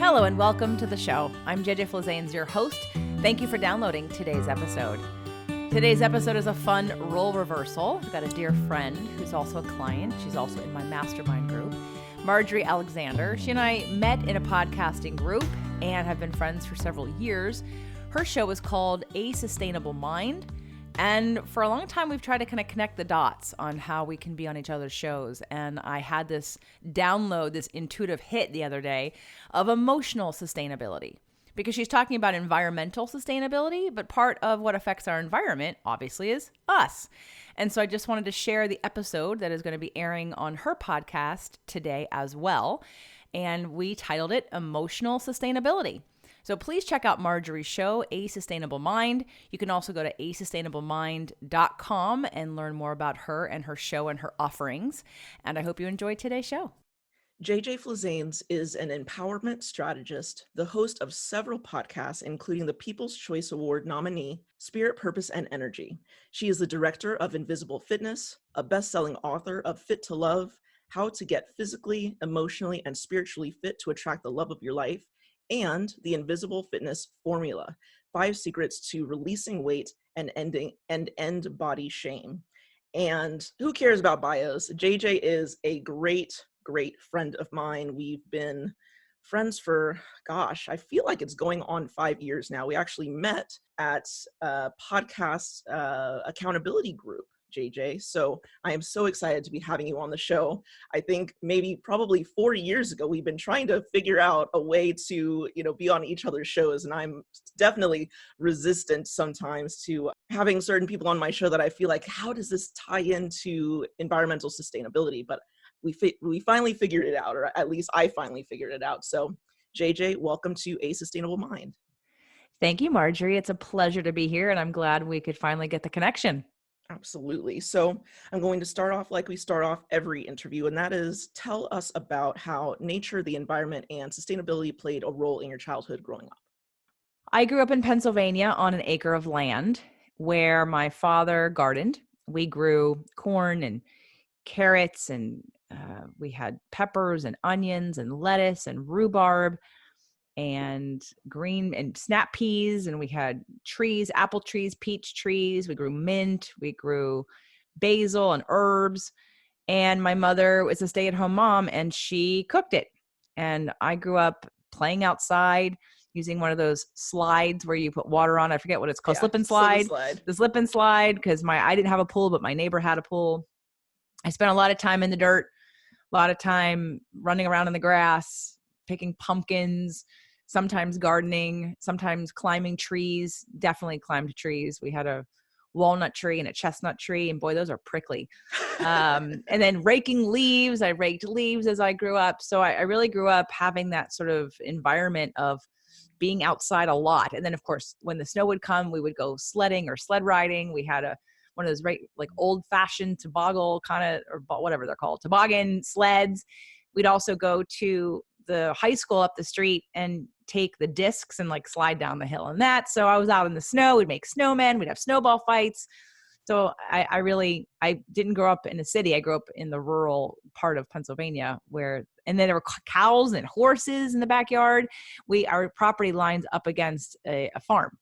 Hello and welcome to the show. I'm JJ Flazanes, your host. Thank you for downloading today's episode. Today's episode is a fun role reversal. I've got a dear friend who's also a client. She's also in my mastermind group, Marjorie Alexander. She and I met in a podcasting group and have been friends for several years. Her show is called A Sustainable Mind. And for a long time, we've tried to kind of connect the dots on how we can be on each other's shows. And I had this download, this intuitive hit the other day of emotional sustainability, because she's talking about environmental sustainability, but part of what affects our environment, obviously, is us. And so I just wanted to share the episode that is going to be airing on her podcast today as well. And we titled it Emotional Sustainability. So please check out Marjorie's show, A Sustainable Mind. You can also go to asustainablemind.com and learn more about her and her show and her offerings. And I hope you enjoyed today's show. JJ Flazanes is an empowerment strategist, the host of several podcasts, including the People's Choice Award nominee, Spirit, Purpose, and Energy. She is the director of Invisible Fitness, a best-selling author of Fit to Love, How to Get Physically, Emotionally, and Spiritually Fit to Attract the Love of Your Life, and the Invisible Fitness Formula, 5 Secrets to Releasing Weight and End Body Shame. And who cares about bios? JJ is a great friend of mine. We've been friends for, I feel like it's going on 5 years now. We actually met at a podcast accountability group, JJ. So I am so excited to be having you on the show. I think probably 4 years ago, we've been trying to figure out a way to, be on each other's shows. And I'm definitely resistant sometimes to having certain people on my show that I feel like, how does this tie into environmental sustainability? But we finally figured it out, or at least I finally figured it out. So JJ, welcome to A Sustainable Mind. Thank you, Marjorie. It's a pleasure to be here, and I'm glad we could finally get the connection. Absolutely. So I'm going to start off like we start off every interview, and that is tell us about how nature, the environment, and sustainability played a role in your childhood growing up. I grew up in Pennsylvania on an acre of land where my father gardened. We grew corn and carrots, and we had peppers and onions and lettuce and rhubarb and green and snap peas, and we had trees, apple trees, peach trees. We grew mint, we grew basil and herbs. And my mother was a stay-at-home mom, and she cooked it. And I grew up playing outside using one of those slides where you put water on. I forget what it's called. Slip and slide. The slip and slide, because I didn't have a pool, but my neighbor had a pool. I spent a lot of time in the dirt, a lot of time running around in the grass, picking pumpkins, sometimes gardening, sometimes climbing trees. Definitely climbed trees. We had a walnut tree and a chestnut tree, and boy, those are prickly. And then raking leaves. I raked leaves as I grew up. So I really grew up having that sort of environment of being outside a lot. And then, of course, when the snow would come, we would go sledding or sled riding. We had one of those old-fashioned toboggan or whatever they're called, toboggan sleds. We'd also go to the high school up the street and take the discs and slide down the hill and that. So I was out in the snow. We'd make snowmen. We'd have snowball fights. So I didn't grow up in a city. I grew up in the rural part of Pennsylvania and then there were cows and horses in the backyard. Our property lines up against a farm,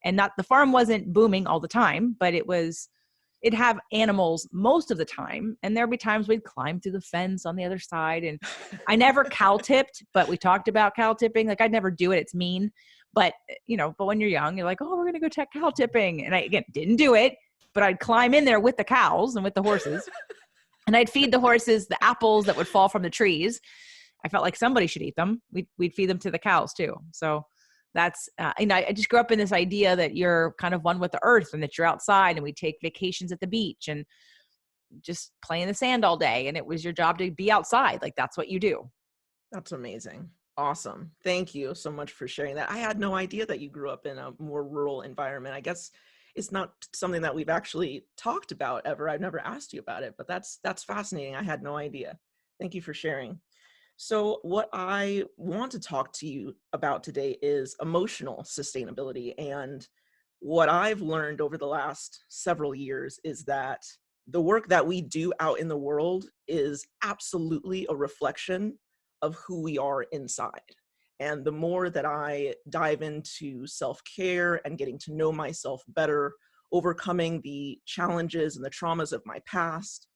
and the farm wasn't booming all the time, but it'd have animals most of the time. And there'd be times we'd climb through the fence on the other side. And I never cow tipped, but we talked about cow tipping. I'd never do it. It's mean. But, but when you're young, you're like, oh, we're going to go check cow tipping. And I, again, didn't do it, but I'd climb in there with the cows and with the horses. And I'd feed the horses the apples that would fall from the trees. I felt like somebody should eat them. We'd feed them to the cows too. So that's, I just grew up in this idea that you're kind of one with the earth and that you're outside, and we take vacations at the beach and just play in the sand all day. And it was your job to be outside. That's what you do. That's amazing. Awesome. Thank you so much for sharing that. I had no idea that you grew up in a more rural environment. I guess it's not something that we've actually talked about ever. I've never asked you about it, but that's fascinating. I had no idea. Thank you for sharing. So what I want to talk to you about today is emotional sustainability. And what I've learned over the last several years is that the work that we do out in the world is absolutely a reflection of who we are inside. And the more that I dive into self-care and getting to know myself better, overcoming the challenges and the traumas of my past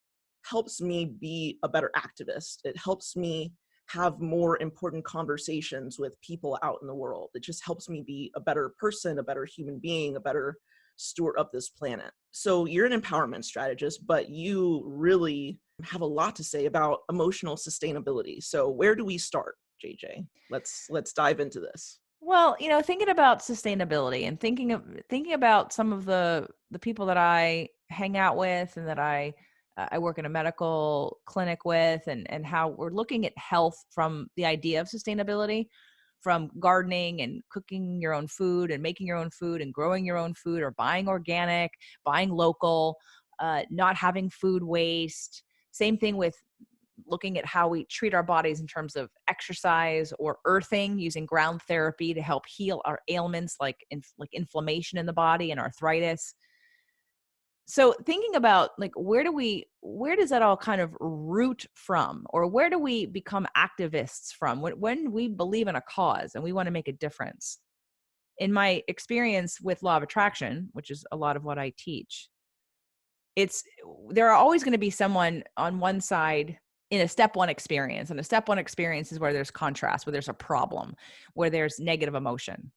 helps me be a better activist. It helps me have more important conversations with people out in the world. It just helps me be a better person, a better human being, a better steward of this planet. So you're an empowerment strategist, but you really have a lot to say about emotional sustainability. So where do we start, JJ? Let's dive into this. Well, thinking about sustainability and thinking about some of the people that I hang out with and that I work in a medical clinic with, and how we're looking at health from the idea of sustainability, from gardening and cooking your own food and making your own food and growing your own food, or buying organic, buying local, not having food waste. Same thing with looking at how we treat our bodies in terms of exercise or earthing, using ground therapy to help heal our ailments like inflammation in the body and arthritis. So thinking about, like, where does that all kind of root from, or where do we become activists from when we believe in a cause and we want to make a difference? In my experience with law of attraction, which is a lot of what I teach, it's there are always going to be someone on one side in a step one experience. And a step one experience is where there's contrast, where there's a problem, where there's negative emotion.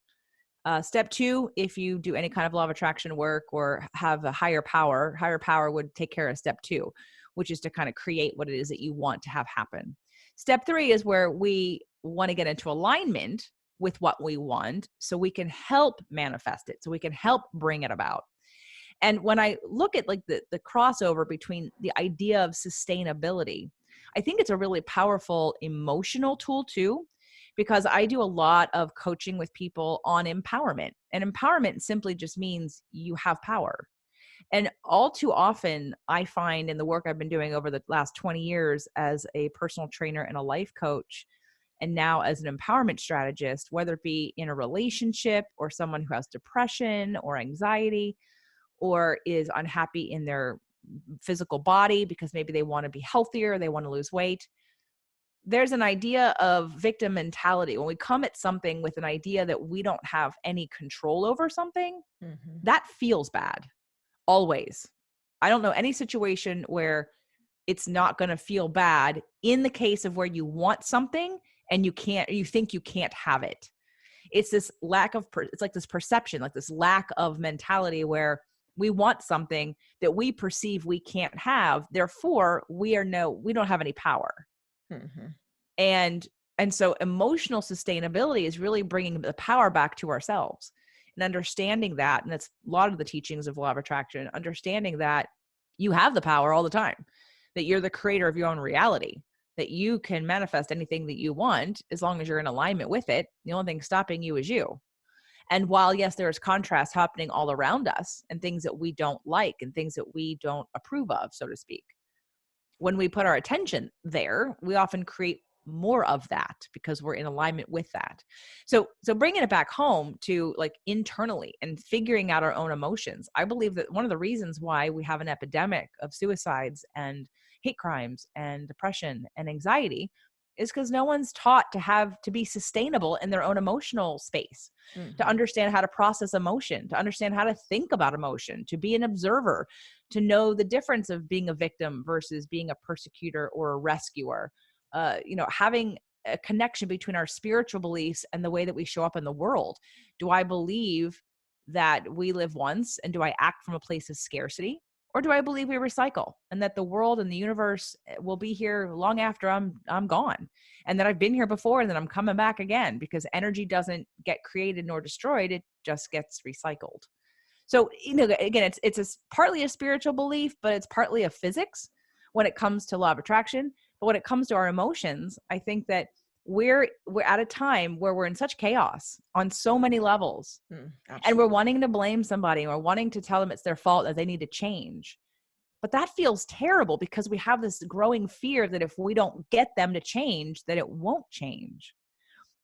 Step two, if you do any kind of law of attraction work or have a higher power would take care of step two, which is to kind of create what it is that you want to have happen. Step three is where we want to get into alignment with what we want so we can help manifest it, so we can help bring it about. And when I look at like the crossover between the idea of sustainability, I think it's a really powerful emotional tool too, because I do a lot of coaching with people on empowerment. And empowerment simply just means you have power. And all too often, I find in the work I've been doing over the last 20 years as a personal trainer and a life coach, and now as an empowerment strategist, whether it be in a relationship or someone who has depression or anxiety, or is unhappy in their physical body because maybe they want to be healthier, they want to lose weight. There's an idea of victim mentality. When we come at something with an idea that we don't have any control over something, Mhm. that feels bad, always. I don't know any situation where it's not going to feel bad in the case of where you want something and you think you can't have it. It's this lack of, it's like this perception, like this lack of mentality where we want something that we perceive we can't have. Therefore, we don't have any power. Mhm. And so emotional sustainability is really bringing the power back to ourselves and understanding that. And that's a lot of the teachings of law of attraction, understanding that you have the power all the time, that you're the creator of your own reality, that you can manifest anything that you want as long as you're in alignment with it. The only thing stopping you is you. And while, yes, there is contrast happening all around us and things that we don't like and things that we don't approve of, so to speak, when we put our attention there, we often create more of that because we're in alignment with that. So bringing it back home to like internally and figuring out our own emotions, I believe that one of the reasons why we have an epidemic of suicides and hate crimes and depression and anxiety is because no one's taught to be sustainable in their own emotional space, to Mhm. understand how to process emotion, to understand how to think about emotion, to be an observer, to know the difference of being a victim versus being a persecutor or a rescuer. Having a connection between our spiritual beliefs and the way that we show up in the world. Do I believe that we live once, and do I act from a place of scarcity? Or do I believe we recycle and that the world and the universe will be here long after I'm gone, and that I've been here before and that I'm coming back again, because energy doesn't get created nor destroyed, it just gets recycled. So, again, it's partly a spiritual belief, but it's partly a physics when it comes to law of attraction. But when it comes to our emotions, I think that we're at a time where we're in such chaos on so many levels, and we're Absolutely. wanting to blame somebody, or wanting to tell them it's their fault, that they need to change. But that feels terrible because we have this growing fear that if we don't get them to change, that it won't change.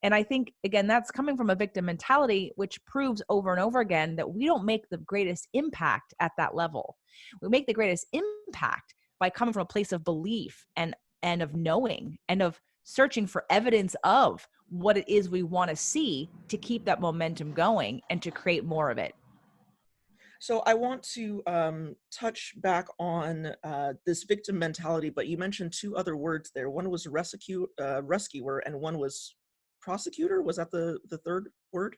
And I think, again, that's coming from a victim mentality, which proves over and over again that we don't make the greatest impact at that level. We make the greatest impact by coming from a place of belief and of knowing and of searching for evidence of what it is we want to see to keep that momentum going and to create more of it. So I want to touch back on this victim mentality, but you mentioned two other words there. One was rescuer, and one was prosecutor. Was that the third word?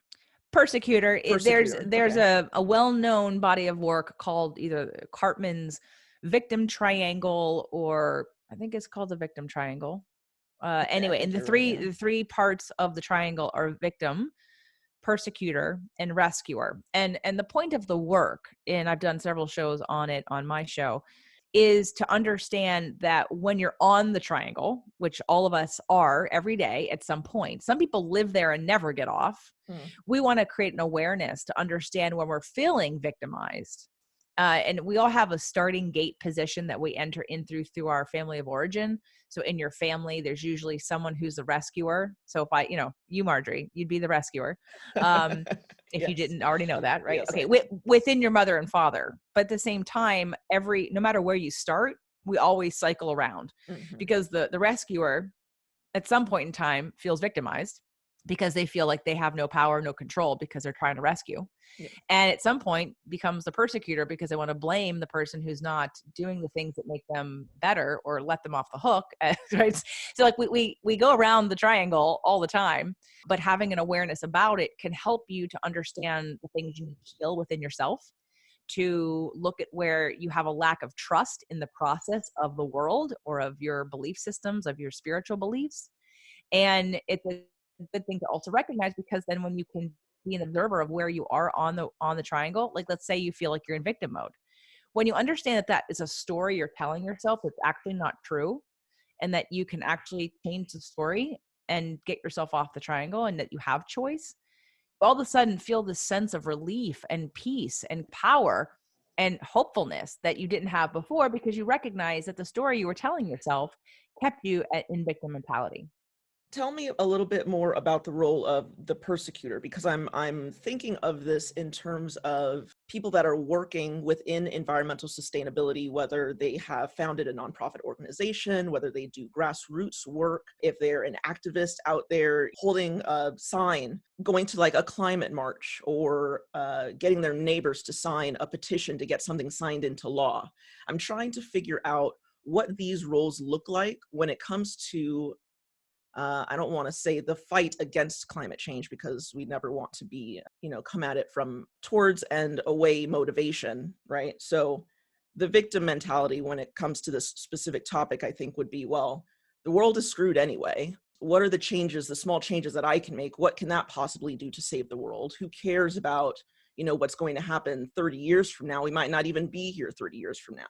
Persecutor, Persecutor. there's Okay. a well-known body of work called either Cartman's victim triangle, or I think it's called the victim triangle. Okay, I Anyway, and think you're right. Yeah. the three parts of the triangle are victim, persecutor, and rescuer. And the point of the work, and I've done several shows on it on my show, is to understand that when you're on the triangle, which all of us are every day at some point, some people live there and never get off. Hmm. We want to create an awareness to understand when we're feeling victimized. And we all have a starting gate position that we enter in through our family of origin. So in your family, there's usually someone who's the rescuer. So if you, Marjorie, you'd be the rescuer. Um, if you Yes. didn't already know that, right? Yes, I Okay, know. within your mother and father. But at the same time, no matter where you start, we always cycle around, Hmm. because the rescuer at some point in time feels victimized because they feel like they have no power, no control, because they're trying to rescue. Yeah. And at some point becomes the persecutor because they want to blame the person who's not doing the things that make them better or let them off the hook. Right? So like we go around the triangle all the time, but having an awareness about it can help you to understand the things you need to heal within yourself, to look at where you have a lack of trust in the process of the world or of your belief systems, of your spiritual beliefs. And it's a good thing to also recognize, because then when you can be an observer of where you are on the triangle, like let's say you feel like you're in victim mode. When you understand that that is a story you're telling yourself that's actually not true, and that you can actually change the story and get yourself off the triangle, and that you have choice, all of a sudden feel this sense of relief and peace and power and hopefulness that you didn't have before, because you recognize that the story you were telling yourself kept you in victim mentality. Tell me a little bit more about the role of the persecutor, because I'm thinking of this in terms of people that are working within environmental sustainability, whether they have founded a nonprofit organization, whether they do grassroots work, if they're an activist out there holding a sign, going to like a climate march, or getting their neighbors to sign a petition to get something signed into law. I'm trying to figure out what these roles look like when it comes to I don't want to say the fight against climate change, because we never want to be, come at it from towards and away motivation, right? So the victim mentality when it comes to this specific topic, I think would be, well, the world is screwed anyway. What are the changes, the small changes that I can make? What can that possibly do to save the world? Who cares about, what's going to happen 30 years from now? We might not even be here 30 years from now.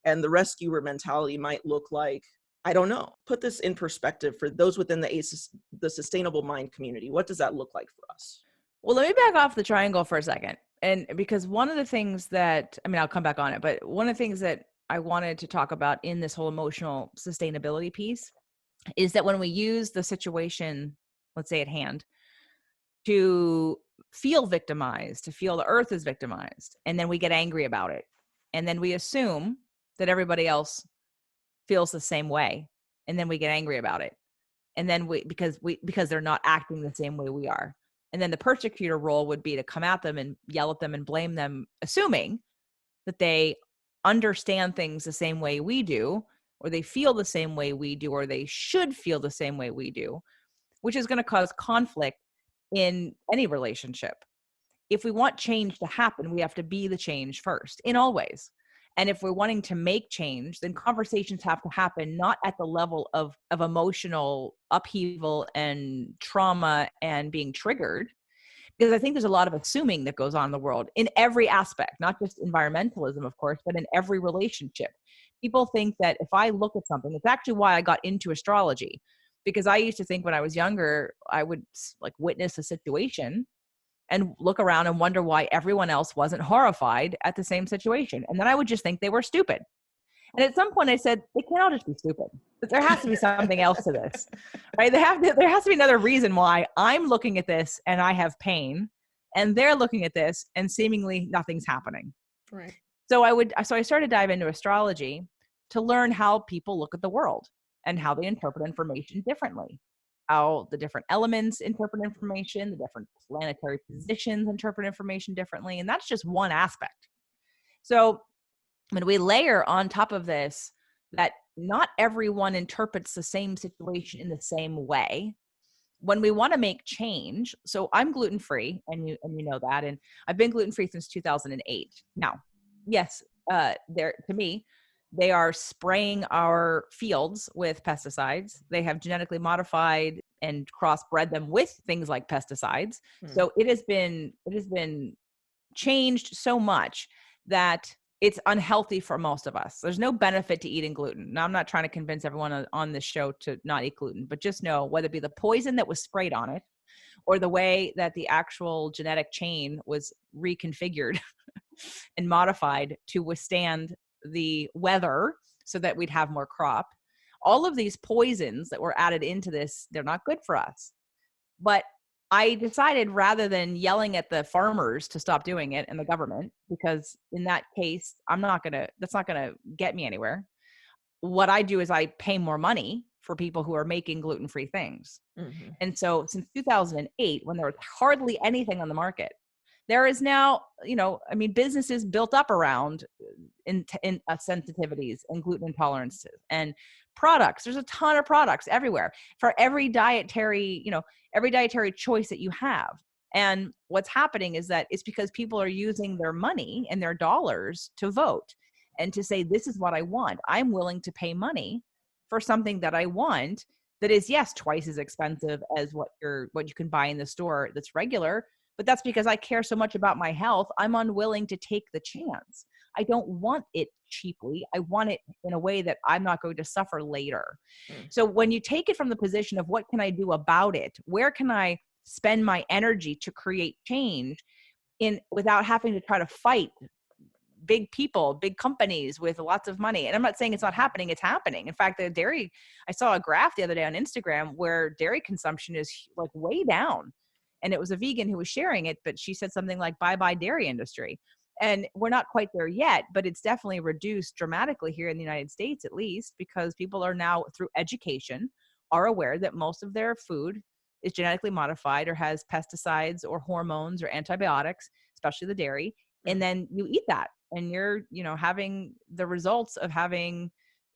And the rescuer mentality might look like, I don't know. Put this in perspective for those within the sustainable mind community. What does that look like for us? Well, let me back off the triangle for a second. And because one of the things that, I mean, I'll come back on it, but one of the things that I wanted to talk about in this whole emotional sustainability piece is that when we use the situation, let's say at hand, to feel victimized, to feel the earth is victimized, and then we get angry about it. And then we assume that everybody else feels the same way. And then we get angry about it. And then because they're not acting the same way we are. And then the persecutor role would be to come at them and yell at them and blame them, assuming that they understand things the same way we do, or they feel the same way we do, or they should feel the same way we do, which is going to cause conflict in any relationship. If we want change to happen, we have to be the change first in all ways. And if we're wanting to make change, then conversations have to happen not at the level of emotional upheaval and trauma and being triggered, because I think there's a lot of assuming that goes on in the world in every aspect, not just environmentalism, of course, but in every relationship. People think that if I look at something, it's actually why I got into astrology, because I used to think when I was younger, I would like witness a situation and look around and wonder why everyone else wasn't horrified at the same situation. And then I would just think they were stupid. And at some point I said, they can't all just be stupid. But there has to be something else to this, right? There has to be another reason why I'm looking at this and I have pain, and they're looking at this and seemingly nothing's happening. Right. So I started to dive into astrology to learn how people look at the world. and how they interpret information differently, how the different elements interpret information, the different planetary positions interpret information differently. And that's just one aspect. So when we layer on top of this that not everyone interprets the same situation in the same way, when we want to make change, so I'm gluten free, and you know that, and I've been gluten free since 2008. Now, yes, they're to me, they are spraying our fields with pesticides. They have genetically modified and crossbred them with things like pesticides. Mm. So it has been changed so much that it's unhealthy for most of us. There's no benefit to eating gluten. Now, I'm not trying to convince everyone on this show to not eat gluten, but just know whether it be the poison that was sprayed on it or the way that the actual genetic chain was reconfigured and modified to withstand the weather so that we'd have more crop. All of these poisons that were added into this, they're not good for us. But I decided rather than yelling at the farmers to stop doing it and the government, because in that case, that's not gonna get me anywhere. What I do is I pay more money for people who are making gluten-free things. Mhm. And so since 2008, when there was hardly anything on the market, there is now, I mean, businesses built up around sensitivities and gluten intolerances and products. There's a ton of products everywhere for every dietary choice that you have. And what's happening is that it's because people are using their money and their dollars to vote and to say, this is what I want. I'm willing to pay money for something that I want that is, yes, twice as expensive as what you can buy in the store that's regular, but that's because I care so much about my health. I'm unwilling to take the chance. I don't want it cheaply. I want it in a way that I'm not going to suffer later. Mm. So when you take it from the position of what can I do about it? Where can I spend my energy to create change in without having to try to fight big people, big companies with lots of money? And I'm not saying it's not happening, it's happening. In fact, I saw a graph the other day on Instagram where dairy consumption is like way down. And it was a vegan who was sharing it, but she said something like, bye bye dairy industry. And we're not quite there yet, but it's definitely reduced dramatically here in the United States, at least, because people are now, through education, are aware that most of their food is genetically modified or has pesticides or hormones or antibiotics, especially the dairy. And Mm. then you eat that and you're, having the results of having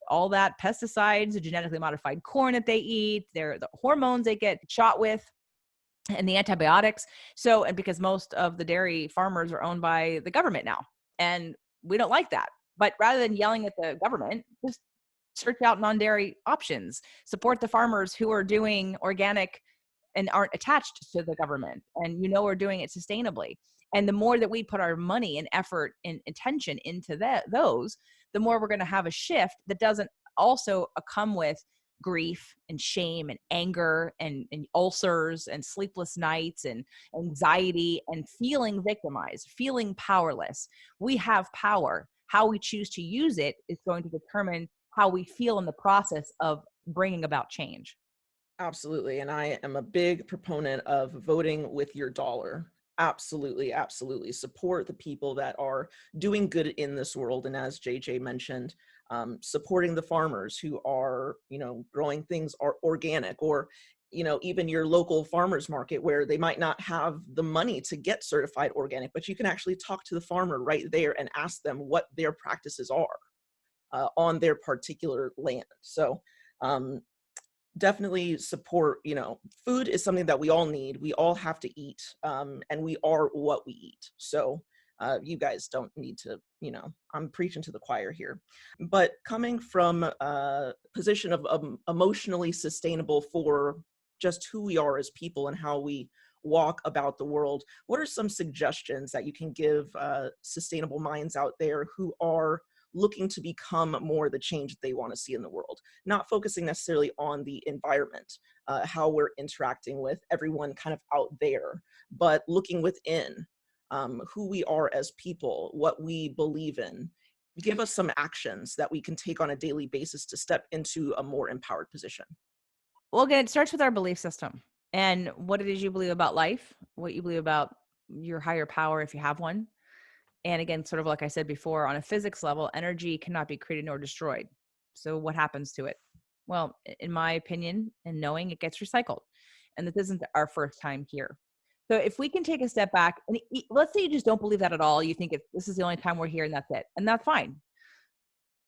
all that pesticides, the genetically modified corn that they eat, the hormones they get shot with, and the antibiotics. So, and because most of the dairy farmers are owned by the government now, and we don't like that. But rather than yelling at the government, just search out non-dairy options, support the farmers who are doing organic and aren't attached to the government, and we're doing it sustainably. And the more that we put our money and effort and attention into those, the more we're going to have a shift that doesn't also come with grief and shame and anger and ulcers and sleepless nights and anxiety and feeling victimized, feeling powerless. We have power. How we choose to use it is going to determine how we feel in the process of bringing about change. Absolutely. And I am a big proponent of voting with your dollar. Absolutely, absolutely. Support the people that are doing good in this world. And as JJ mentioned, supporting the farmers who are, growing things are organic, or, even your local farmers market where they might not have the money to get certified organic, but you can actually talk to the farmer right there and ask them what their practices are on their particular land. So, um, definitely support. Food is something that we all need, we all have to eat, and we are what we eat. So you guys don't need to, I'm preaching to the choir here. But coming from a position of emotionally sustainable for just who we are as people and how we walk about the world, what are some suggestions that you can give sustainable minds out there who are looking to become more the change that they want to see in the world, not focusing necessarily on the environment, how we're interacting with everyone kind of out there, but looking within, who we are as people, what we believe in? Give us some actions that we can take on a daily basis to step into a more empowered position. Well, again, it starts with our belief system and what it is you believe about life, what you believe about your higher power if you have one. And again, sort of like I said before, on a physics level, energy cannot be created nor destroyed. So what happens to it? Well, in my opinion and knowing, it gets recycled. And this isn't our first time here. So if we can take a step back and let's say you just don't believe that at all, you think this is the only time we're here and that's it. And that's fine.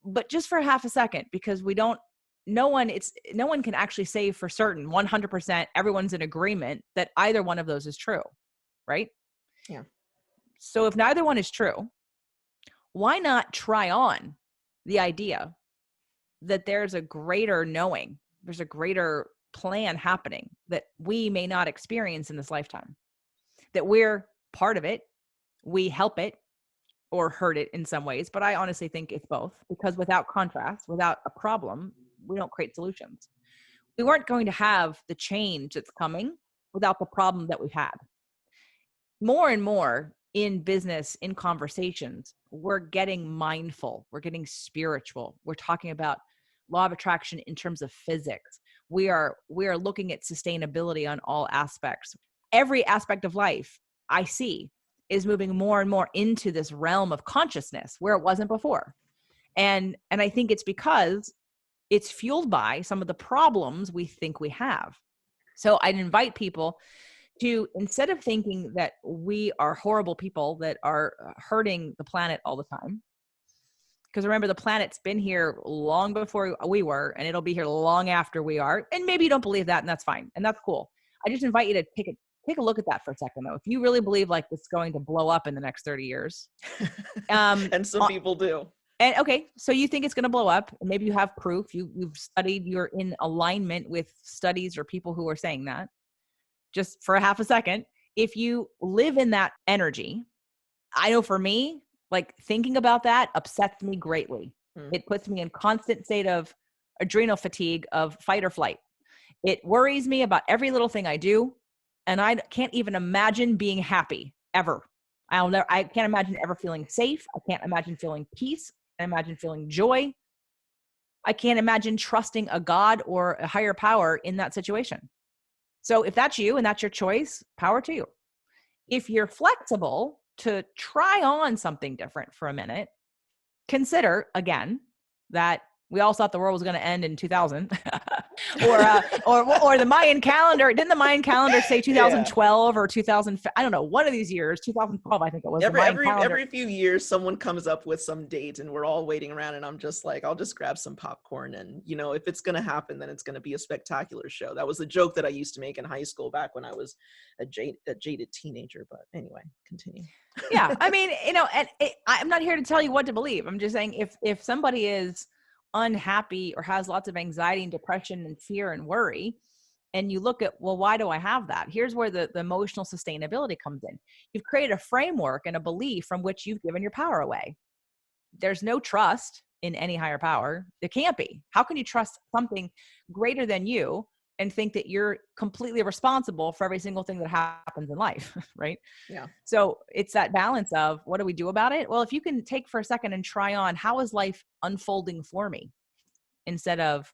But just for half a second, because no one can actually say for certain 100% everyone's in agreement that either one of those is true, right? Yeah. So if neither one is true, why not try on the idea that there's a greater knowing, there's a greater plan happening that we may not experience in this lifetime, that we're part of it, we help it or hurt it in some ways. But I honestly think it's both, because without contrast, without a problem, we don't create solutions. We weren't going to have the change that's coming without the problem that we've had. More and more in business, in conversations, we're getting mindful, we're getting spiritual. We're talking about law of attraction in terms of physics. We are looking at sustainability on all aspects. Every aspect of life I see is moving more and more into this realm of consciousness where it wasn't before. And I think it's because it's fueled by some of the problems we think we have. So I'd invite people to, instead of thinking that we are horrible people that are hurting the planet all the time, because remember, the planet's been here long before we were, and it'll be here long after we are. And maybe you don't believe that, and that's fine. And that's cool. I just invite you to take a look at that for a second, though. If you really believe like it's going to blow up in the next 30 years. And some people do. And okay, so you think it's going to blow up, and maybe you have proof, you've studied, you're in alignment with studies or people who are saying that. Just for a half a second, if you live in that energy, I know for me, like thinking about that upsets me greatly. It puts me in constant state of adrenal fatigue, of fight or flight. It worries me about every little thing I do. And I can't even imagine being happy ever. I can't imagine ever feeling safe. I can't imagine feeling peace. I can't imagine feeling joy. I can't imagine trusting a God or a higher power in that situation. So if that's you and that's your choice, power to you. If you're flexible to try on something different for a minute, consider again that we all thought the world was going to end in 2000 or the Mayan calendar. Didn't the Mayan calendar say 2012 or 2000? I don't know. One of these years, 2012, I think it was. Every few years, someone comes up with some date and we're all waiting around, and I'm just like, I'll just grab some popcorn. And, if it's going to happen, then it's going to be a spectacular show. That was the joke that I used to make in high school back when I was a jaded teenager. But anyway, continue. Yeah. I mean, I'm not here to tell you what to believe. I'm just saying if somebody is unhappy or has lots of anxiety and depression and fear and worry, and you look at, well, why do I have that? Here's where the emotional sustainability comes in. You've created a framework and a belief from which you've given your power away. There's no trust in any higher power. There can't be. How can you trust something greater than you and think that you're completely responsible for every single thing that happens in life, right? Yeah. So it's that balance of, what do we do about it? Well, if you can take for a second and try on, how is life unfolding for me, instead of,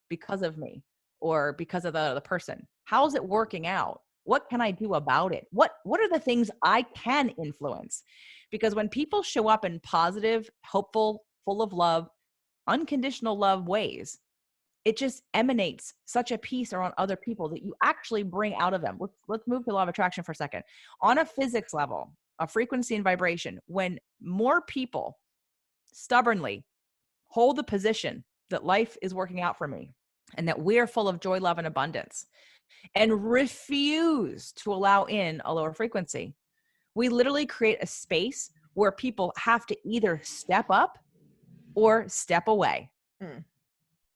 because of me or because of the other person. How is it working out? What can I do about it? What are the things I can influence? Because when people show up in positive, hopeful, full of love, unconditional love ways, it just emanates such a peace around other people that you actually bring out of them. Let's move to law of attraction for a second. On a physics level, a frequency and vibration, when more people stubbornly hold the position that life is working out for me and that we're full of joy, love, and abundance, and refuse to allow in a lower frequency, we literally create a space where people have to either step up or step away.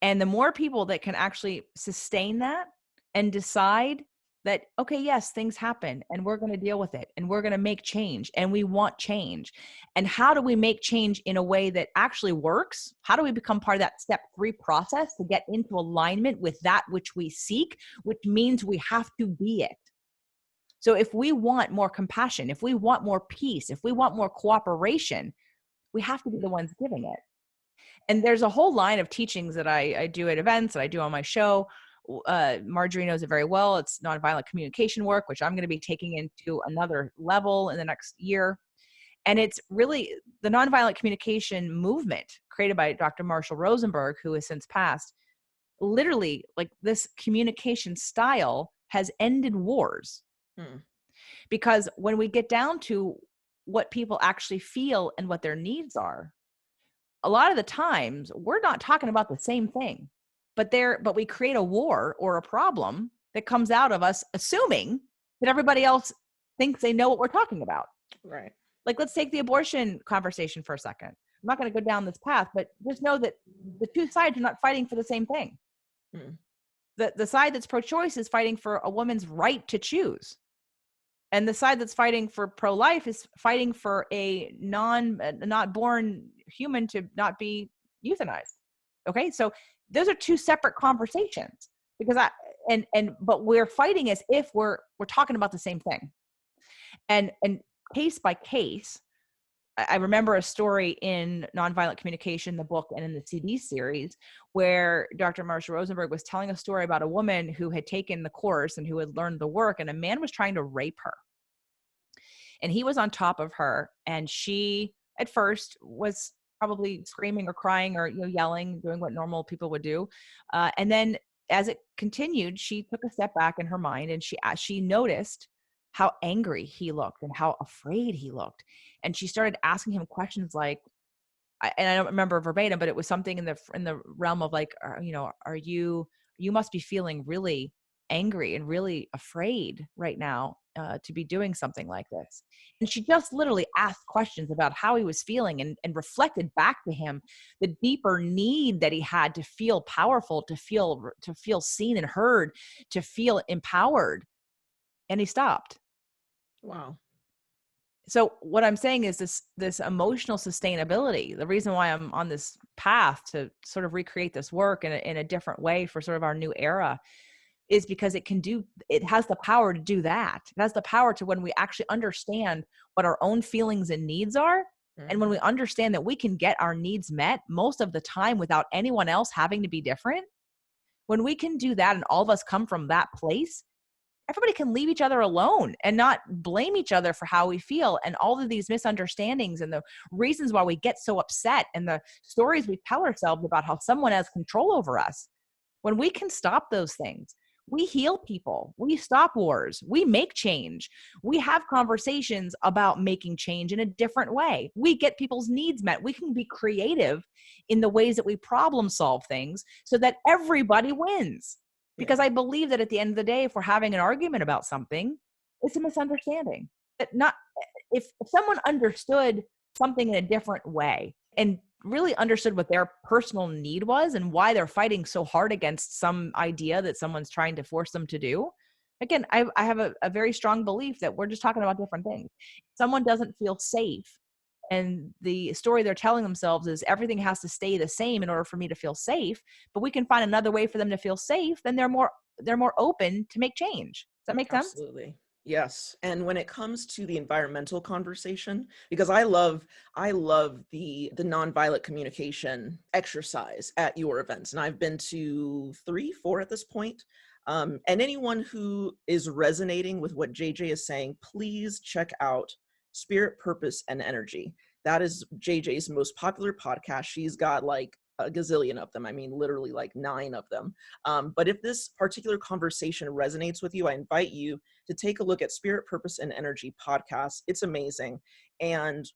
And the more people that can actually sustain that and decide that, okay, yes, things happen and we're going to deal with it and we're going to make change and we want change. And how do we make change in a way that actually works? How do we become part of that step 3 process to get into alignment with that which we seek, which means we have to be it. So if we want more compassion, if we want more peace, if we want more cooperation, we have to be the ones giving it. And there's a whole line of teachings that I do at events, that I do on my show. Marjorie knows it very well. It's nonviolent communication work, which I'm going to be taking into another level in the next year. And it's really the nonviolent communication movement created by Dr. Marshall Rosenberg, who has since passed, literally, like, this communication style has ended wars. Hmm. Because when we get down to what people actually feel and what their needs are, a lot of the times we're not talking about the same thing, but we create a war or a problem that comes out of us assuming that everybody else thinks they know what we're talking about. Right. Like, let's take the abortion conversation for a second. I'm not going to go down this path, but just know that the two sides are not fighting for the same thing. Hmm. The side that's pro-choice is fighting for a woman's right to choose. And the side that's fighting for pro-life is fighting for a not born human to not be euthanized. Okay, so those are two separate conversations, because but we're fighting as if we're talking about the same thing. And case by case, I remember a story in Nonviolent Communication, the book, and in the CD series, where Dr. Marshall Rosenberg was telling a story about a woman who had taken the course and who had learned the work, and a man was trying to rape her. And he was on top of her, and she at first was probably screaming or crying or yelling, doing what normal people would do. And then as it continued, she took a step back in her mind, and she noticed how angry he looked and how afraid he looked. And she started asking him questions like, and I don't remember verbatim, but it was something in the realm of like, are you must be feeling really angry and really afraid right now, to be doing something like this. And she just literally asked questions about how he was feeling, and reflected back to him the deeper need that he had to feel powerful, to feel seen and heard, to feel empowered. And he stopped. Wow. So what I'm saying is this emotional sustainability, the reason why I'm on this path to sort of recreate this work in a different way for sort of our new era, is because it has the power to do that. It has the power to, when we actually understand what our own feelings and needs are, and when Hmm. we understand that we can get our needs met most of the time without anyone else having to be different, when we can do that and all of us come from that place, everybody can leave each other alone and not blame each other for how we feel, and all of these misunderstandings and the reasons why we get so upset and the stories we tell ourselves about how someone has control over us. When we can stop those things, we heal people, we stop wars, we make change, we have conversations about making change in a different way, we get people's needs met, we can be creative in the ways that we problem solve things so that everybody wins. Yeah. Because I believe that at the end of the day, if we're having an argument about something, it's a misunderstanding. That not if someone understood something in a different way and really understood what their personal need was and why they're fighting so hard against some idea that someone's trying to force them to do. Again, I have a very strong belief that we're just talking about different things. Someone doesn't feel safe, and the story they're telling themselves is everything has to stay the same in order for me to feel safe, but we can find another way for them to feel safe, then they're more open to make change. Does that make sense? Absolutely. Yes. And when it comes to the environmental conversation, because I love the nonviolent communication exercise at your events. And I've been to 3, 4 at this point. And anyone who is resonating with what JJ is saying, please check out Spirit, Purpose, and Energy. That is JJ's most popular podcast. She's got like a gazillion of them. I mean, literally like 9 of them. But if this particular conversation resonates with you, I invite you to take a look at Spirit, Purpose, and Energy podcast. It's amazing. And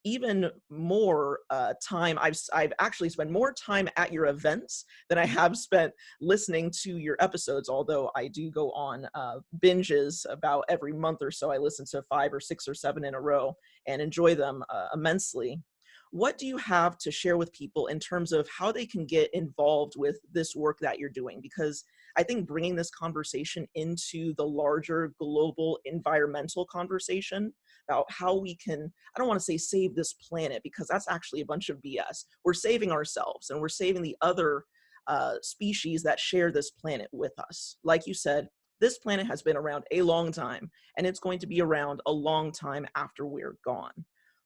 even more time, I've actually spent more time at your events than I have spent listening to your episodes, although I do go on binges about every month or so. I listen to 5 or 6 or 7 in a row and enjoy them immensely. What do you have to share with people in terms of how they can get involved with this work that you're doing? Because I think bringing this conversation into the larger global environmental conversation about how we can, I don't want to say save this planet, because that's actually a bunch of BS. We're saving ourselves and we're saving the other species that share this planet with us. Like you said, this planet has been around a long time, and it's going to be around a long time after we're gone.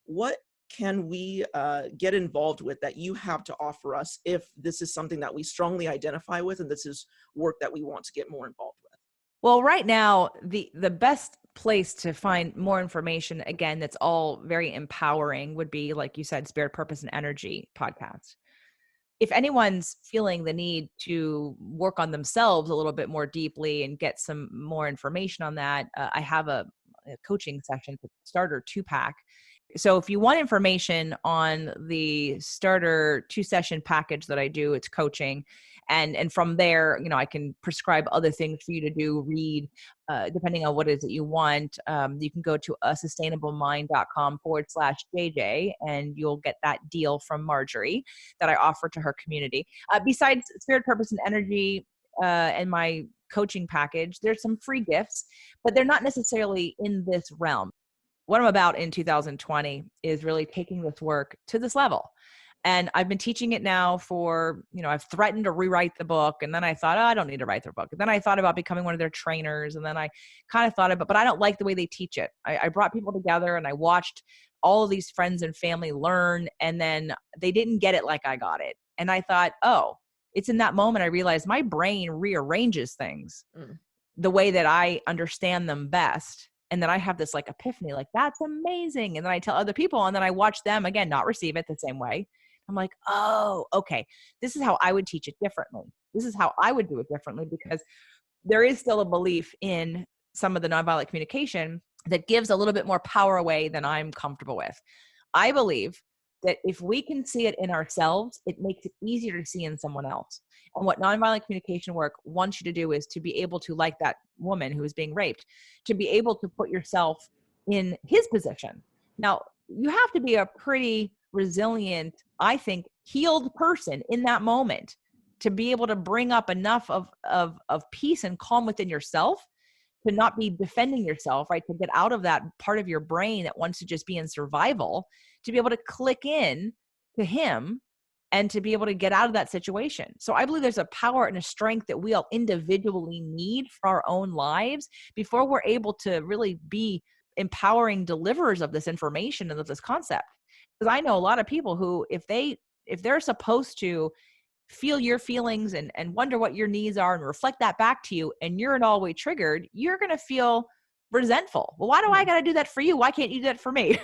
What can we get involved with that you have to offer us if this is something that we strongly identify with and this is work that we want to get more involved with? Well, right now, the best place to find more information, again, that's all very empowering would be, like you said, Spirit, Purpose, and Energy podcast. If anyone's feeling the need to work on themselves a little bit more deeply and get some more information on that, I have a coaching session, starter 2-pack. So if you want information on the starter 2-session package that I do, it's coaching. And from there, I can prescribe other things for you to do, read, depending on what it is that you want. You can go to asustainablemind.com/JJ, and you'll get that deal from Marjorie that I offer to her community. Besides Spirit, Purpose, and Energy, and my coaching package, there's some free gifts, but they're not necessarily in this realm. What I'm about in 2020 is really taking this work to this level. And I've been teaching it now for, I've threatened to rewrite the book. And then I thought, oh, I don't need to write their book. And then I thought about becoming one of their trainers. And then I kind of thought about, but I don't like the way they teach it. I brought people together and I watched all of these friends and family learn. And then they didn't get it like I got it. And I thought, oh, it's in that moment I realized my brain rearranges things the way that I understand them best. And then I have this like epiphany, like, that's amazing. And then I tell other people, and then I watch them again, not receive it the same way. I'm like, oh, okay. This is how I would teach it differently. This is how I would do it differently, because there is still a belief in some of the nonviolent communication that gives a little bit more power away than I'm comfortable with. I believe that if we can see it in ourselves, it makes it easier to see in someone else. And what nonviolent communication work wants you to do is to be able to, like that woman who is being raped, to be able to put yourself in his position. Now, you have to be a pretty resilient, I think, healed person in that moment to be able to bring up enough of peace and calm within yourself to not be defending yourself, right? To get out of that part of your brain that wants to just be in survival, to be able to click in to him and to be able to get out of that situation. So I believe there's a power and a strength that we all individually need for our own lives before we're able to really be empowering deliverers of this information and of this concept. Because I know a lot of people who, if they're supposed to feel your feelings and wonder what your needs are and reflect that back to you, and you're in all way triggered, you're going to feel resentful. Well, why do I got to do that for you? Why can't you do that for me?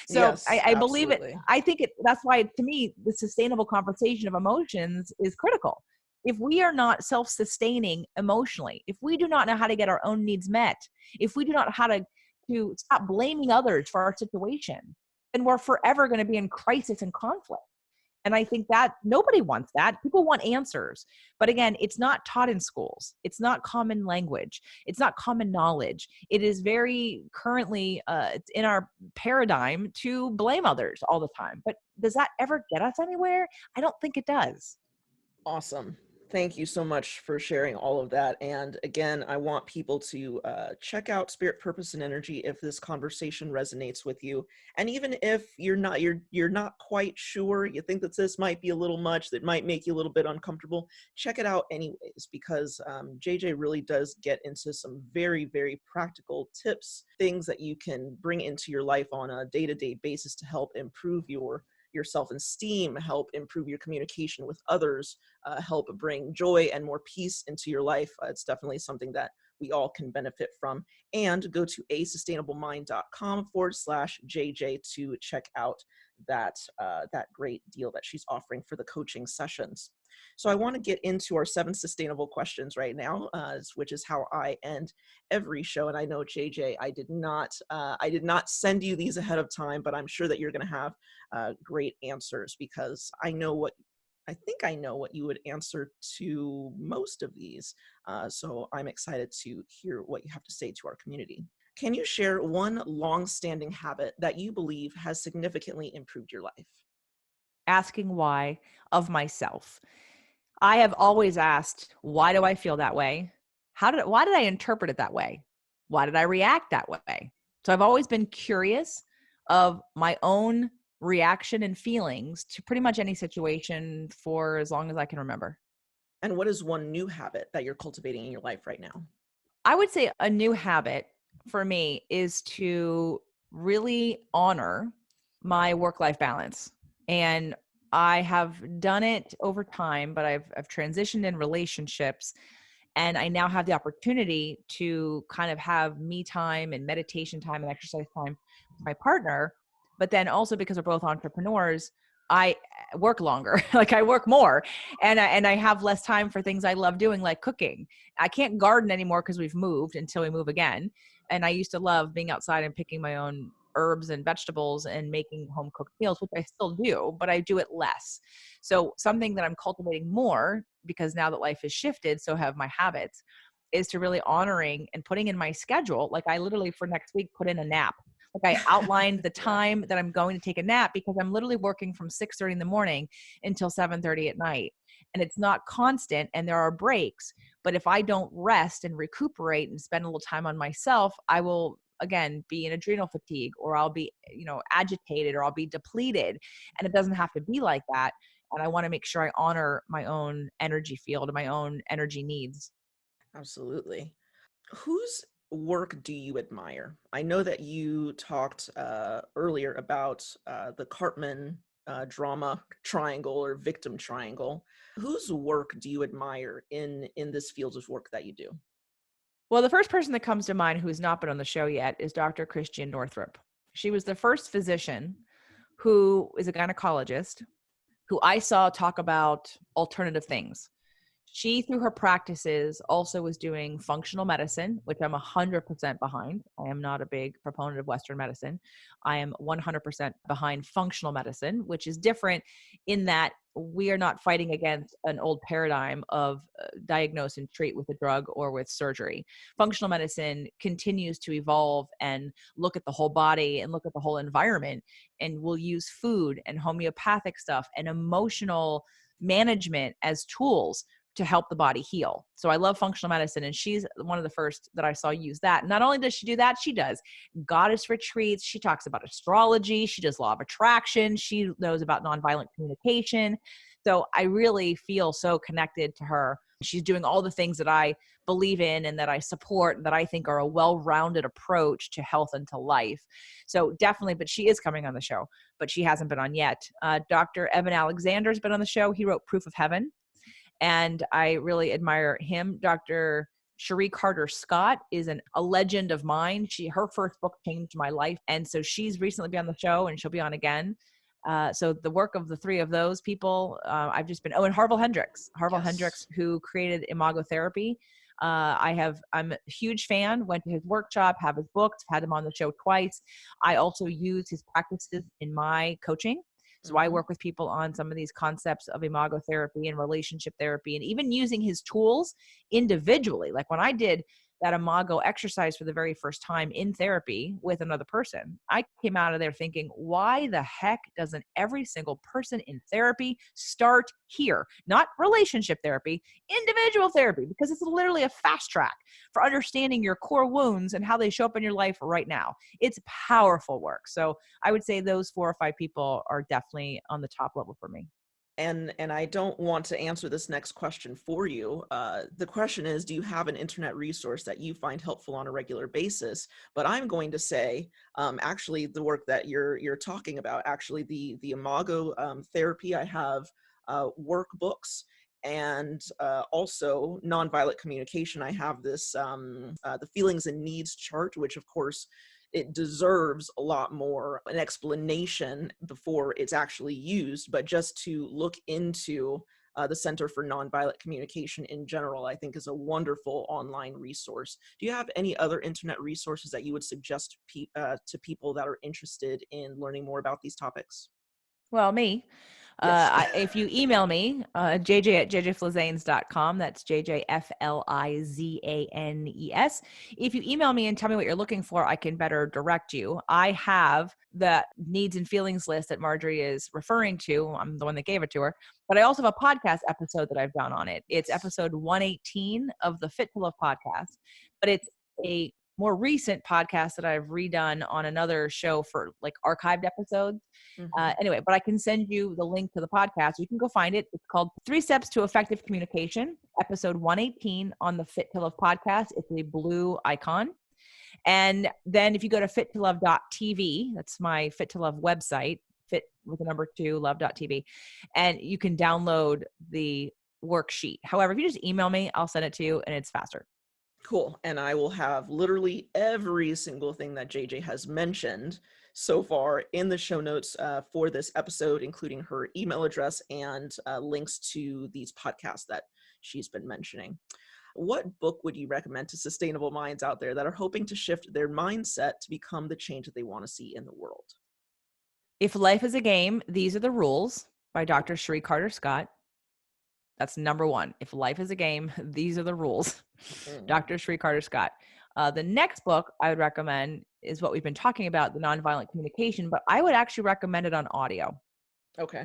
So Yes, I believe it. absolutely. I think that's why, to me, the sustainable conversation of emotions is critical. If we are not self-sustaining emotionally, if we do not know how to get our own needs met, if we do not know how to stop blaming others for our situation, then we're forever going to be in crisis and conflict. And I think that nobody wants that. People want answers. But again, it's not taught in schools. It's not common language. It's not common knowledge. It is very currently it's in our paradigm to blame others all the time. But does that ever get us anywhere? I don't think it does. Awesome. Thank you so much for sharing all of that. And again, I want people to check out Spirit, Purpose, and Energy if this conversation resonates with you. And even if you're not quite sure, you think that this might be a little much, that might make you a little bit uncomfortable, check it out anyways, because JJ really does get into some very, very practical tips, things that you can bring into your life on a day-to-day basis to help improve your self-esteem, help improve your communication with others, help bring joy and more peace into your life. It's definitely something that we all can benefit from. And go to asustainablemind.com/JJ to check out that great deal that she's offering for the coaching sessions. So I want to get into our 7 sustainable questions right now, which is how I end every show. And I know, JJ, I did not send you these ahead of time, but I'm sure that you're going to have great answers, because I think I know what you would answer to most of these. So I'm excited to hear what you have to say to our community. Can you share one long-standing habit that you believe has significantly improved your life? Asking why of myself. I have always asked, why do I feel that way? Why did I interpret it that way? Why did I react that way? So I've always been curious of my own reaction and feelings to pretty much any situation for as long as I can remember. And what is one new habit that you're cultivating in your life right now? I would say a new habit for me is to really honor my work-life balance. And I have done it over time, but I've transitioned in relationships. And I now have the opportunity to kind of have me time and meditation time and exercise time with my partner. But then also because we're both entrepreneurs, I work longer. Like I work more, and I have less time for things I love doing, like cooking. I can't garden anymore because we've moved until we move again. And I used to love being outside and picking my own herbs and vegetables and making home cooked meals, which I still do, but I do it less. So something that I'm cultivating more, because now that life has shifted, so have my habits, is to really honoring and putting in my schedule. Like I literally for next week put in a nap. Like I outlined the Yeah, time that I'm going to take a nap, because I'm literally working from 6:30 in the morning until 7:30 at night. And it's not constant and there are breaks, but if I don't rest and recuperate and spend a little time on myself, I will again be in adrenal fatigue, or I'll be, agitated, or I'll be depleted. And it doesn't have to be like that. And I want to make sure I honor my own energy field and my own energy needs. absolutely. Whose work do you admire? I know that you talked earlier about the Cartman drama triangle or victim triangle. Whose work do you admire in this field of work that you do? Well, the first person that comes to mind who's not been on the show yet is Dr. Christian Northrup. She was the first physician who is a gynecologist who I saw talk about alternative things. She, through her practices, also was doing functional medicine, which I'm 100% behind. I am not a big proponent of Western medicine. I am 100% behind functional medicine, which is different in that we are not fighting against an old paradigm of diagnose and treat with a drug or with surgery. Functional medicine continues to evolve and look at the whole body and look at the whole environment, and will use food and homeopathic stuff and emotional management as tools to help the body heal. So I love functional medicine, and she's one of the first that I saw use that. Not only does she do that, she does goddess retreats. She talks about astrology. She does law of attraction. She knows about nonviolent communication. So I really feel so connected to her. She's doing all the things that I believe in and that I support and that I think are a well-rounded approach to health and to life. So definitely, but she is coming on the show, but she hasn't been on yet. Dr. Evan Alexander's been on the show. He wrote Proof of Heaven, and I really admire him. Dr. Cherie Carter Scott is a legend of mine. Her first book changed my life, and so she's recently been on the show, and she'll be on again. So the work of the three of those people, I've just been. Oh, and Harville Yes. Hendricks, who created imagotherapy. I'm a huge fan. Went to his workshop, have his books, had him on the show twice. I also use his practices in my coaching. So I Hmm. work with people on some of these concepts of imagotherapy and relationship therapy, and even using his tools individually. Like when I did that imago exercise for the very first time in therapy with another person, I came out of there thinking, why the heck doesn't every single person in therapy start here? Not relationship therapy, individual therapy, because it's literally a fast track for understanding your core wounds and how they show up in your life right now. It's powerful work. So I would say those 4 or 5 people are definitely on the top level for me. And I don't want to answer this next question for you. The question is, do you have an internet resource that you find helpful on a regular basis? But I'm going to say, actually, the work that you're talking about, actually, the Imago therapy, I have workbooks, and also nonviolent communication. I have this the feelings and needs chart, which of course it deserves a lot more an explanation before it's actually used, but just to look into the Center for Nonviolent Communication in general, I think is a wonderful online resource. Do you have any other internet resources that you would suggest to people that are interested in learning more about these topics? Well, me. Yes. If you email me, jj@jjflizanes.com, that's JJFLIZANES. If you email me and tell me what you're looking for, I can better direct you. I have the needs and feelings list that Marjorie is referring to. I'm the one that gave it to her, but I also have a podcast episode that I've done on it. It's Yes. episode 118 of the Fit to Love podcast, but it's a more recent podcast that I've redone on another show for like archived episodes. Hmm. Anyway, but I can send you the link to the podcast. You can go find it. It's called Three Steps to Effective Communication, episode 118 on the Fit to Love podcast. It's a blue icon. And then if you go to fittolove.tv, that's my Fit to Love website, fit with the number 2, love.tv, and you can download the worksheet. However, if you just email me, I'll send it to you and it's faster. Cool. And I will have literally every single thing that JJ has mentioned so far in the show notes for this episode, including her email address and links to these podcasts that she's been mentioning. What book would you recommend to sustainable minds out there that are hoping to shift their mindset to become the change that they want to see in the world? If Life is a Game, These Are the Rules by Dr. Sheree Carter Scott. That's number one. If Life is a Game, These Are the Rules. Dr. Sheree Carter Scott. The next book I would recommend is what we've been talking about, The Nonviolent Communication, but I would actually recommend it on audio. Okay.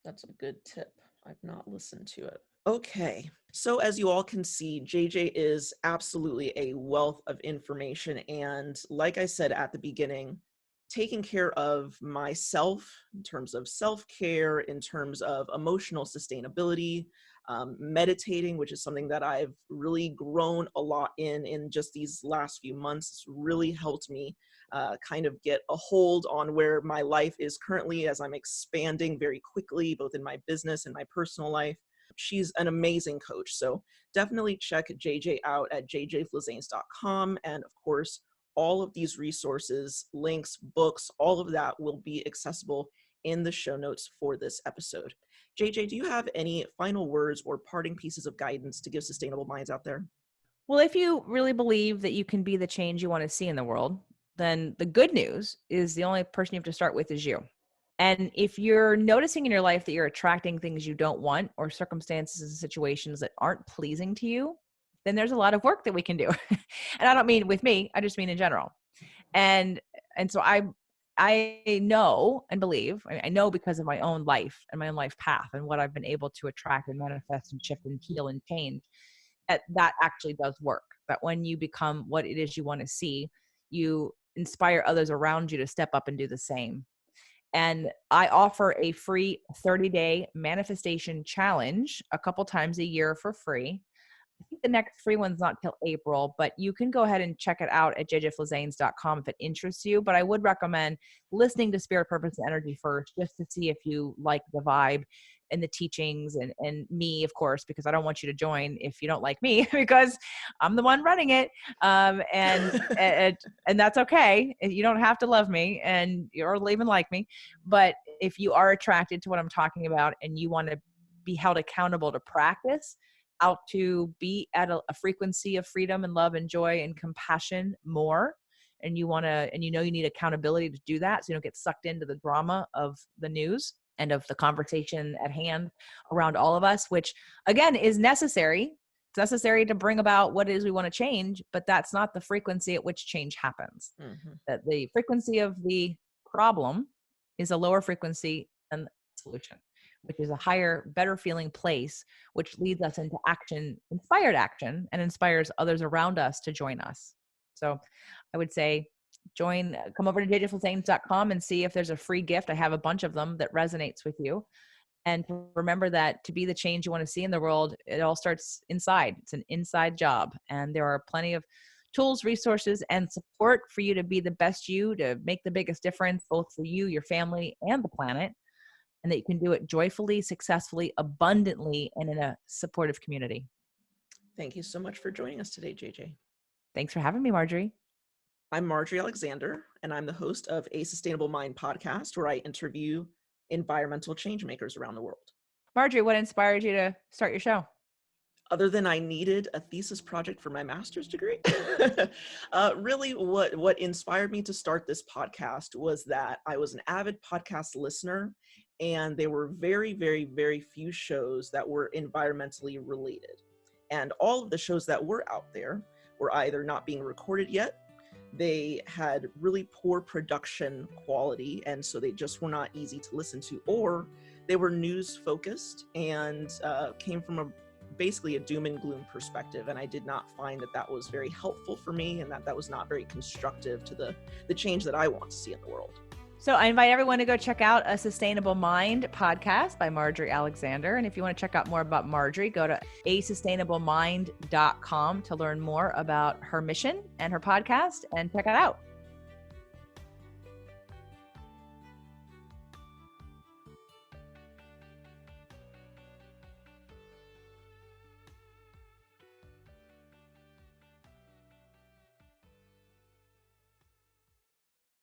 That's a good tip. I've not listened to it. Okay. So as you all can see, JJ is absolutely a wealth of information. And like I said at the beginning, taking care of myself in terms of self-care, in terms of emotional sustainability, meditating, which is something that I've really grown a lot in just these last few months. It's really helped me kind of get a hold on where my life is currently as I'm expanding very quickly, both in my business and my personal life. She's an amazing coach. So definitely check JJ out at jjflizanes.com. And of course, all of these resources, links, books, all of that will be accessible in the show notes for this episode. JJ, do you have any final words or parting pieces of guidance to give sustainable minds out there? Well, if you really believe that you can be the change you want to see in the world, then the good news is the only person you have to start with is you. And if you're noticing in your life that you're attracting things you don't want or circumstances and situations that aren't pleasing to you, then there's a lot of work that we can do. And I don't mean with me, I just mean in general. And so I know and believe, I know because of my own life and my own life path and what I've been able to attract and manifest and shift and heal and change, that actually does work. That when you become what it is you want to see, you inspire others around you to step up and do the same. And I offer a free 30-day manifestation challenge a couple times a year for free. I think the next free one's not till April, but you can go ahead and check it out at jjflizanes.com if it interests you. But I would recommend listening to Spirit, Purpose, and Energy first, just to see if you like the vibe and the teachings and me, of course, because I don't want you to join if you don't like me, because I'm the one running it. And that's okay. You don't have to love me or even like me. But if you are attracted to what I'm talking about and you want to be held accountable to practice, out to be at a frequency of freedom and love and joy and compassion more, and you need accountability to do that so you don't get sucked into the drama of the news and of the conversation at hand around all of us, which again is necessary. It's necessary to bring about what it is we want to change, but that's not the frequency at which change happens. Mm-hmm. That the frequency of the problem is a lower frequency than the solution, which is a higher, better feeling place, which leads us into action, inspired action, and inspires others around us to join us. So I would say come over to jjflizanes.com and see if there's a free gift. I have a bunch of them that resonates with you. And remember that to be the change you want to see in the world, it all starts inside. It's an inside job. And there are plenty of tools, resources, and support for you to be the best you, to make the biggest difference, both for you, your family, and the planet. And that you can do it joyfully, successfully, abundantly, and in a supportive community. Thank you so much for joining us today, JJ. Thanks for having me, Marjorie. I'm Marjorie Alexander, and I'm the host of A Sustainable Mind podcast, where I interview environmental change makers around the world. Marjorie, what inspired you to start your show? Other than I needed a thesis project for my master's degree, really what inspired me to start this podcast was that I was an avid podcast listener, and there were very, very, very few shows that were environmentally related. And all of the shows that were out there were either not being recorded yet, they had really poor production quality, and so they just were not easy to listen to, or they were news focused and came from basically a doom and gloom perspective. And I did not find that was very helpful for me, and that was not very constructive to the change that I want to see in the world. So I invite everyone to go check out A Sustainable Mind podcast by Marjorie Alexander. And if you want to check out more about Marjorie, go to asustainablemind.com to learn more about her mission and her podcast and check it out.